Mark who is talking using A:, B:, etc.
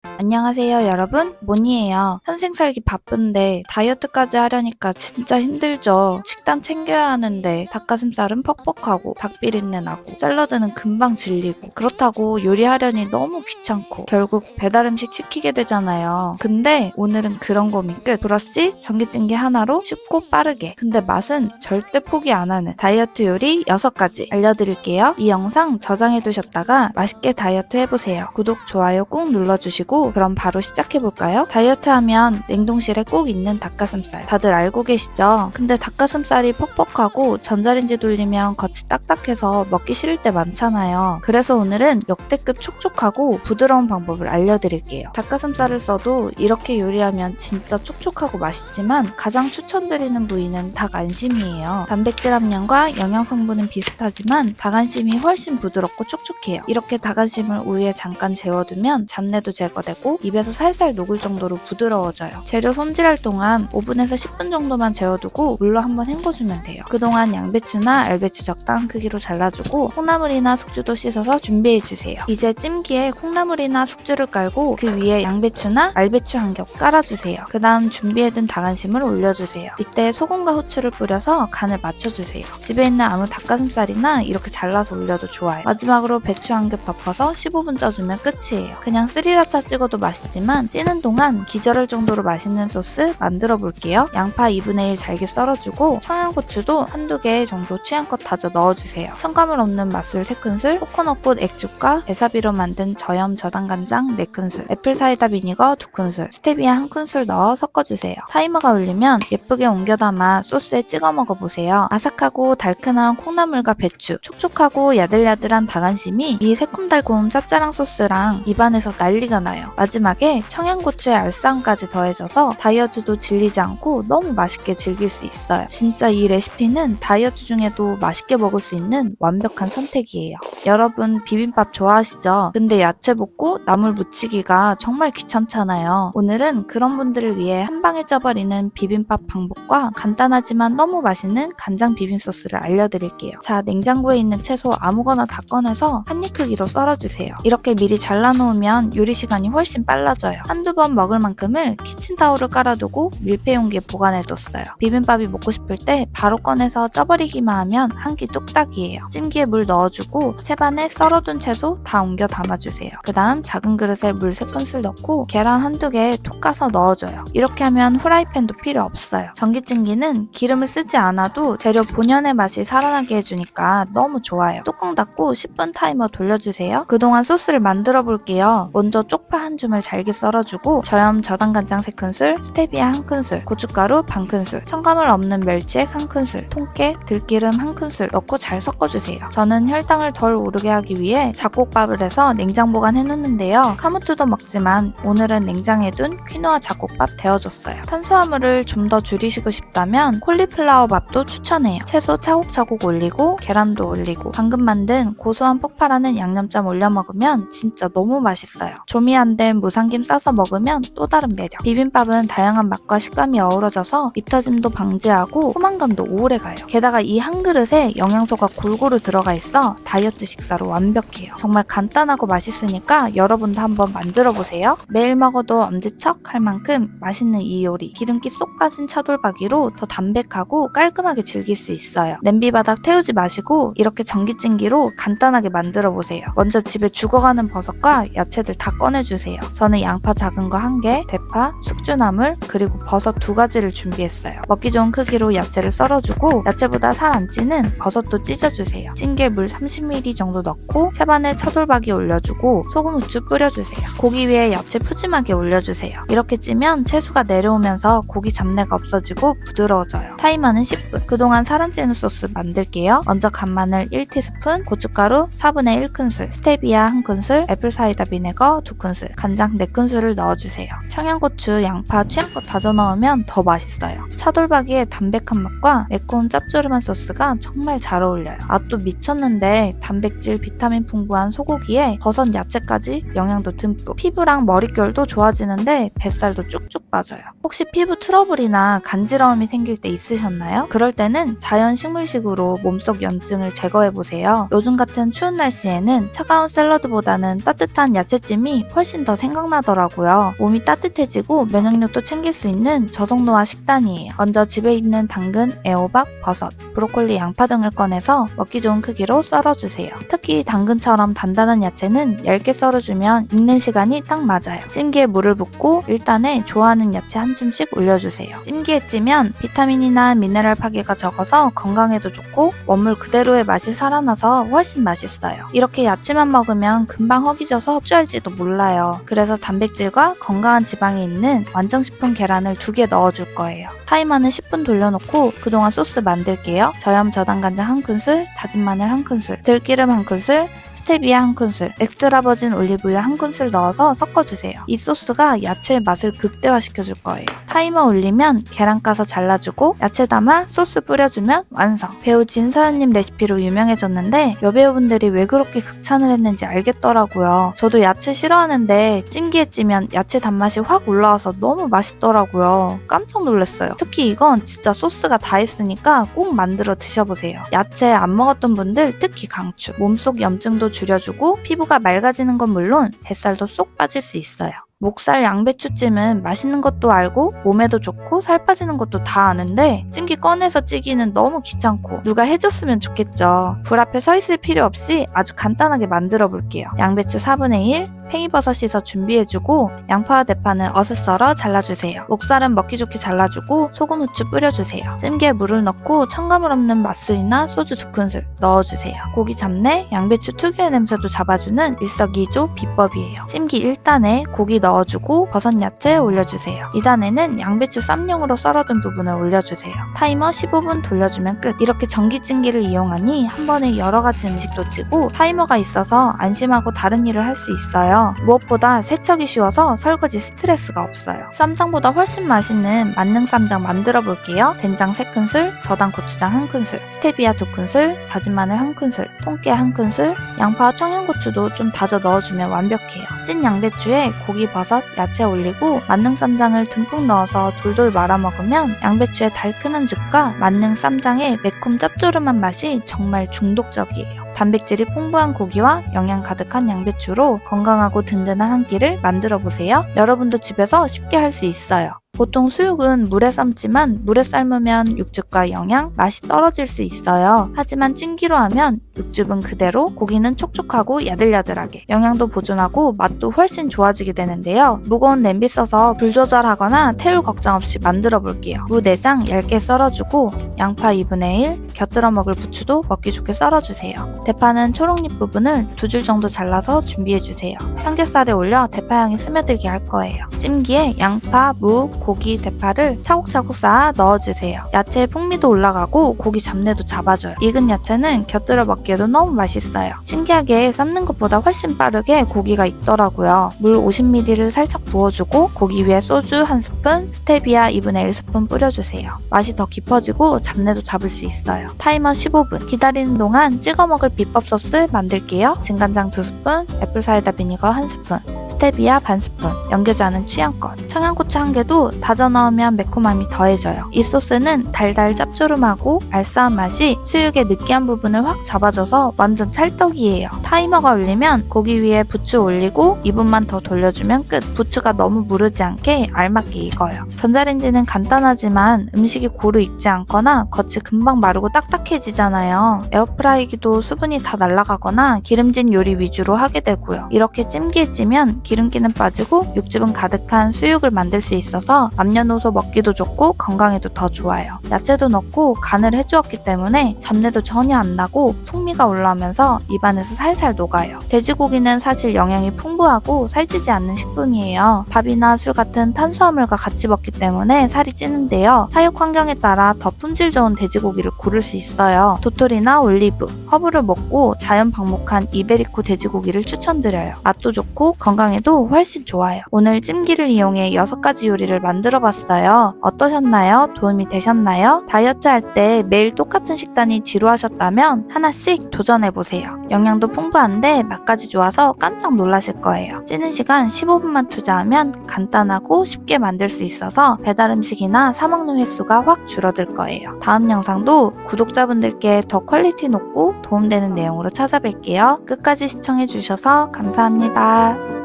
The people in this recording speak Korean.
A: 안녕하세요 여러분, 모니예요. 평생 살기 바쁜데 다이어트까지 하려니까 진짜 힘들죠. 식단 챙겨야 하는데 닭가슴살은 퍽퍽하고 닭비린내 나고 샐러드는 금방 질리고 그렇다고 요리하려니 너무 귀찮고 결국 배달 음식 시키게 되잖아요. 근데 오늘은 그런 고민 끝. 브러쉬, 전기찜기 하나로 쉽고 빠르게, 근데 맛은 절대 포기 안 하는 다이어트 요리 6가지 알려드릴게요. 이 영상 저장해 두셨다가 맛있게 다이어트 해보세요. 구독, 좋아요 꾹 눌러주시고 그럼 바로 시작해볼까요? 다이어트 하면 냉동실에 꼭 있는 닭가슴살 다들 알고 계시죠? 근데 닭가슴살이 퍽퍽하고 전자레인지 돌리면 겉이 딱딱해서 먹기 싫을 때 많잖아요. 그래서 오늘은 역대급 촉촉하고 부드러운 방법을 알려드릴게요. 닭가슴살을 써도 이렇게 요리하면 진짜 촉촉하고 맛있지만 가장 추천드리는 부위는 닭 안심이에요. 단백질 함량과 영양 성분은 비슷하지만 닭 안심이 훨씬 부드럽고 촉촉해요. 이렇게 닭 안심을 우유에 잠깐 재워두면 잡내도 제거되고 입에서 살살 녹을 정도로 부드러워져요. 재료 손질할 동안 5분에서 10분 정도만 재워두고 물로 한번 헹궈주면 돼요. 그동안 양배추나 알배추 적당 크기로 잘라주고 콩나물이나 숙주도 씻어서 준비해주세요. 이제 찜기에 콩나물이나 숙주를 깔고 그 위에 양배추나 알배추 한 겹 깔아주세요. 그 다음 준비해둔 닭안심을 올려주세요. 이때 소금과 후추를 뿌려서 간을 맞춰주세요. 집에 있는 아무 닭가슴살이나 이렇게 잘라서 올려도 좋아요. 마지막으로 배추 한 겹 덮어서 15분 쪄주면 끝이에요. 그냥 스리라차 찍어도 맛있지만 찌는 동안 기절할 정도로 맛있는 소스 만들어 볼게요. 양파 2분의 1 잘게 썰어주고 청양고추도 한두 개 정도 취향껏 다져 넣어주세요. 첨가물 없는 맛술 3큰술, 코코넛꽃 액젓과 와사비로 만든 저염 저당간장 4큰술, 애플사이다 비니거 2큰술, 스테비아 1큰술 넣어 섞어주세요. 타이머가 울리면 예쁘게 옮겨 담아 소스에 찍어 먹어보세요. 아삭하고 달큰한 콩나물과 배추, 촉촉하고 야들야들한 닭안심이 이 새콤달콤 짭짤한 소스랑 입안에서 난리가 나요. 마지막에 청양고추의 알싸함까지 더해져서 다이어트도 질리지 않고 너무 맛있게 즐길 수 있어요. 진짜 이 레시피는 다이어트 중에도 맛있게 먹을 수 있는 완벽한 선택이에요. 여러분 비빔밥 좋아하시죠? 근데 야채 볶고 나물 무치기가 정말 귀찮잖아요. 오늘은 그런 분들을 위해 한방에 쪄버리는 비빔밥 방법과 간단하지만 너무 맛있는 간장 비빔소스를 알려드릴게요. 자, 냉장고에 있는 채소 아무거나 다 꺼내서 한 입 크기로 썰어주세요. 이렇게 미리 잘라놓으면 요리 시간이 훨씬 빨라져요. 한두 번 먹을 만큼을 키친타올을 깔아두고 밀폐용기에 보관해뒀어요. 비빔밥이 먹고 싶을 때 바로 꺼내서 쪄버리기만 하면 한 끼 뚝딱이에요. 찜기에 물 넣어주고 채반에 썰어둔 채소 다 옮겨 담아주세요. 그 다음 작은 그릇에 물 3큰술 넣고 계란 한두 개 톡 까서 넣어줘요. 이렇게 하면 후라이팬도 필요 없어요. 전기찜기는 기름을 쓰지 않아도 재료 본연의 맛이 살아나게 해주니까 너무 좋아요. 뚜껑 닫고 10분 타이머 돌려주세요. 그동안 소스를 만들어 볼게요. 먼저 쪽파 한 줌을 잘게 썰어주고 저염 저당간장 3큰술, 스테비아 1큰술, 고춧가루 반 큰술, 첨가물 없는 멸치액 1큰술, 통깨, 들기름 1큰술 넣고 잘 섞어주세요. 저는 혈당을 덜 오르게 하기 위해 잡곡밥을 해서 냉장 보관해놓는데요. 카무트도 먹지만 오늘은 냉장해둔 퀴노아 잡곡밥 데워줬어요. 탄수화물을 좀 더 줄이시고 싶다면 콜리플라워 밥도 추천해요. 채소 차곡차곡 올리고 계란도 올리고 방금 만든 고소한 폭발하는 양념장 올려 먹으면 진짜 너무 맛있어요. 조미 안 된 무삼김 싸서 먹으면 또 다른 매력. 비빔밥은 다양한 맛과 식감이 어우러져서 입 터짐도 방지하고 포만감도 오래가요. 게다가 이 한 그릇에 영양소가 골고루 들어가 있어 다이어트 식사로 완벽해요. 정말 간단하고 맛있으니까 여러분도 한번 만들어보세요. 매일 먹어도 엄지척 할 만큼 맛있는 이 요리, 기름기 쏙 빠진 차돌박이로 더 담백하고 깔끔하게 즐길 수 있어요. 냄비바닥 태우지 마시고 이렇게 전기찜기로 간단하게 만들어보세요. 먼저 집에 죽어가는 버섯과 야채들 다 꺼내주세요. 저는 양파 작은 거 1개, 대파, 숙주나물, 그리고 버섯 2가지를 준비했어요. 먹기 좋은 크기로 야채를 썰어주고 야채보다 살 안 찌는 버섯도 찢어주세요. 찜기에 물 30ml 정도 넣고 채반에 차돌박이 올려주고 소금, 후추 뿌려주세요. 고기 위에 야채 푸짐하게 올려주세요. 이렇게 찌면 채수가 내려오면서 고기 잡내가 없어지고 부드러워져요. 타이머는 10분. 그동안 살 안 찌는 소스 만들게요. 먼저 간마늘 1티스푼, 고춧가루 4분의 1큰술, 스테비아 1큰술, 애플사이다 비네거 2큰술, 간장 4큰술을 넣어주세요. 청양고추, 양파 취향껏 다져 넣으면 더 맛있어요. 차돌박이의 담백한 맛과 매콤 짭조름한 소스가 정말 잘 어울려요. 맛도 미쳤는데 단백질, 비타민 풍부한 소고기에 버섯, 야채까지 영양도 듬뿍. 피부랑 머릿결도 좋아지는데 뱃살도 쭉쭉 빠져요. 혹시 피부 트러블이나 간지러움이 생길 때 있으셨나요? 그럴 때는 자연 식물식으로 몸속 염증을 제거해보세요. 요즘 같은 추운 날씨에는 차가운 샐러드보다는 따뜻한 야채찜이 훨씬 훨씬 더 생각나더라고요. 몸이 따뜻해지고 면역력도 챙길 수 있는 저속노화 식단이에요. 먼저 집에 있는 당근, 애호박, 버섯, 브로콜리, 양파 등을 꺼내서 먹기 좋은 크기로 썰어주세요. 특히 당근처럼 단단한 야채는 얇게 썰어주면 익는 시간이 딱 맞아요. 찜기에 물을 붓고 1단에 좋아하는 야채 한 줌씩 올려주세요. 찜기에 찌면 비타민이나 미네랄 파괴가 적어서 건강에도 좋고 원물 그대로의 맛이 살아나서 훨씬 맛있어요. 이렇게 야채만 먹으면 금방 허기져서 흡수할지도 몰라요. 그래서 단백질과 건강한 지방이 있는 완성식품 계란을 2개 넣어줄 거예요. 타이머는 10분 돌려놓고 그동안 소스 만들게요. 저염 저당간장 1큰술, 다진 마늘 1큰술, 들기름 1큰술, 스테비아 1큰술, 엑스트라 버진 올리브유 1큰술 넣어서 섞어주세요. 이 소스가 야채의 맛을 극대화시켜줄 거예요. 타이머 올리면 계란 까서 잘라주고 야채 담아 소스 뿌려주면 완성. 배우 진서연님 레시피로 유명해졌는데 여배우분들이 왜 그렇게 극찬을 했는지 알겠더라고요. 저도 야채 싫어하는데 찜기에 찌면 야채 단맛이 확 올라와서 너무 맛있더라고요. 깜짝 놀랐어요. 특히 이건 진짜 소스가 다 있으니까 꼭 만들어 드셔보세요. 야채 안 먹었던 분들 특히 강추. 몸속 염증도 줄여주고 피부가 맑아지는 건 물론 뱃살도 쏙 빠질 수 있어요. 목살 양배추찜은 맛있는 것도 알고 몸에도 좋고 살 빠지는 것도 다 아는데 찜기 꺼내서 찌기는 너무 귀찮고 누가 해줬으면 좋겠죠. 불 앞에 서 있을 필요 없이 아주 간단하게 만들어 볼게요. 양배추 4분의 1, 팽이버섯 씻어 준비해주고 양파와 대파는 어슷 썰어 잘라주세요. 목살은 먹기 좋게 잘라주고 소금, 후추 뿌려주세요. 찜기에 물을 넣고 첨가물 없는 맛술이나 소주 2큰술 넣어주세요. 고기 잡내, 양배추 특유의 냄새도 잡아주는 일석이조 비법이에요. 찜기 1단에 고기 넣어주고 버섯 야채 올려주세요. 2단에는 양배추 쌈용으로 썰어둔 부분을 올려주세요. 타이머 15분 돌려주면 끝. 이렇게 전기찜기를 이용하니 한 번에 여러 가지 음식도 찌고 타이머가 있어서 안심하고 다른 일을 할 수 있어요. 무엇보다 세척이 쉬워서 설거지 스트레스가 없어요. 쌈장보다 훨씬 맛있는 만능 쌈장 만들어 볼게요. 된장 3큰술, 저당 고추장 1큰술, 스테비아 2큰술, 다진 마늘 1큰술, 통깨 1큰술, 양파와 청양고추도 좀 다져 넣어주면 완벽해요. 찐 양배추에 고기, 버섯, 야채 올리고 만능 쌈장을 듬뿍 넣어서 돌돌 말아 먹으면 양배추의 달큰한 즙과 만능 쌈장의 매콤 짭조름한 맛이 정말 중독적이에요. 단백질이 풍부한 고기와 영양 가득한 양배추로 건강하고 든든한 한 끼를 만들어 보세요. 여러분도 집에서 쉽게 할 수 있어요. 보통 수육은 물에 삶지만 물에 삶으면 육즙과 영양, 맛이 떨어질 수 있어요. 하지만 찜기로 하면 육즙은 그대로, 고기는 촉촉하고 야들야들하게, 영양도 보존하고 맛도 훨씬 좋아지게 되는데요. 무거운 냄비 써서 불 조절하거나 태울 걱정 없이 만들어 볼게요. 무 내장 얇게 썰어주고 양파 2분의 1, 곁들여 먹을 부추도 먹기 좋게 썰어주세요. 대파는 초록잎 부분을 2줄 정도 잘라서 준비해주세요. 삼겹살에 올려 대파향이 스며들게 할 거예요. 찜기에 양파, 무, 고기, 대파를 차곡차곡 쌓아 넣어주세요. 야채의 풍미도 올라가고 고기 잡내도 잡아줘요. 익은 야채는 곁들여 먹기에도 너무 맛있어요. 신기하게 삶는 것보다 훨씬 빠르게 고기가 익더라고요. 물 50ml를 살짝 부어주고 고기 위에 소주 1스푼, 스테비아 2분의 1스푼 뿌려주세요. 맛이 더 깊어지고 잡내도 잡을 수 있어요. 타이머 15분. 기다리는 동안 찍어 먹을 비법 소스 만들게요. 진간장 2스푼, 애플사이다 비니거 1스푼, 스테비아 반 스푼, 연겨지 않은 취향껏, 청양고추 1개도 다져 넣으면 매콤함이 더해져요. 이 소스는 달달 짭조름하고 알싸한 맛이 수육의 느끼한 부분을 확 잡아줘서 완전 찰떡이에요. 타이머가 울리면 고기 위에 부추 올리고 2분만 더 돌려주면 끝. 부추가 너무 무르지 않게 알맞게 익어요. 전자레인지는 간단하지만 음식이 고루 익지 않거나 겉이 금방 마르고 딱딱해지잖아요. 에어프라이기도 수분이 다 날아가거나 기름진 요리 위주로 하게 되고요. 이렇게 찜기에 찌면 기름기는 빠지고 육즙은 가득한 수육을 만들 수 있어서 남녀노소 먹기도 좋고 건강에도 더 좋아요. 야채도 넣고 간을 해주었기 때문에 잡내도 전혀 안 나고 풍미가 올라오면서 입안에서 살살 녹아요. 돼지고기는 사실 영양이 풍부하고 살찌지 않는 식품이에요. 밥이나 술 같은 탄수화물과 같이 먹기 때문에 살이 찌는데요. 사육 환경에 따라 더 품질 좋은 돼지고기를 고를 수 있어요. 도토리나 올리브, 허브를 먹고 자연 방목한 이베리코 돼지고기를 추천드려요. 맛도 좋고 건강에도 훨씬 좋아요. 오늘 찜기를 이용해 6가지 요리를 만들어봤어요. 어떠셨나요? 도움이 되셨나요? 다이어트 할 때 매일 똑같은 식단이 지루하셨다면 하나씩 도전해보세요. 영양도 풍부한데 맛까지 좋아서 깜짝 놀라실 거예요. 찌는 시간 15분만 투자하면 간단하고 쉽게 만들 수 있어서 배달 음식이나 사 먹는 횟수가 확 줄어들 거예요. 다음 영상도 구독자분들께 더 퀄리티 높고 도움되는 내용으로 찾아뵐게요. 끝까지 시청해주셔서 감사합니다.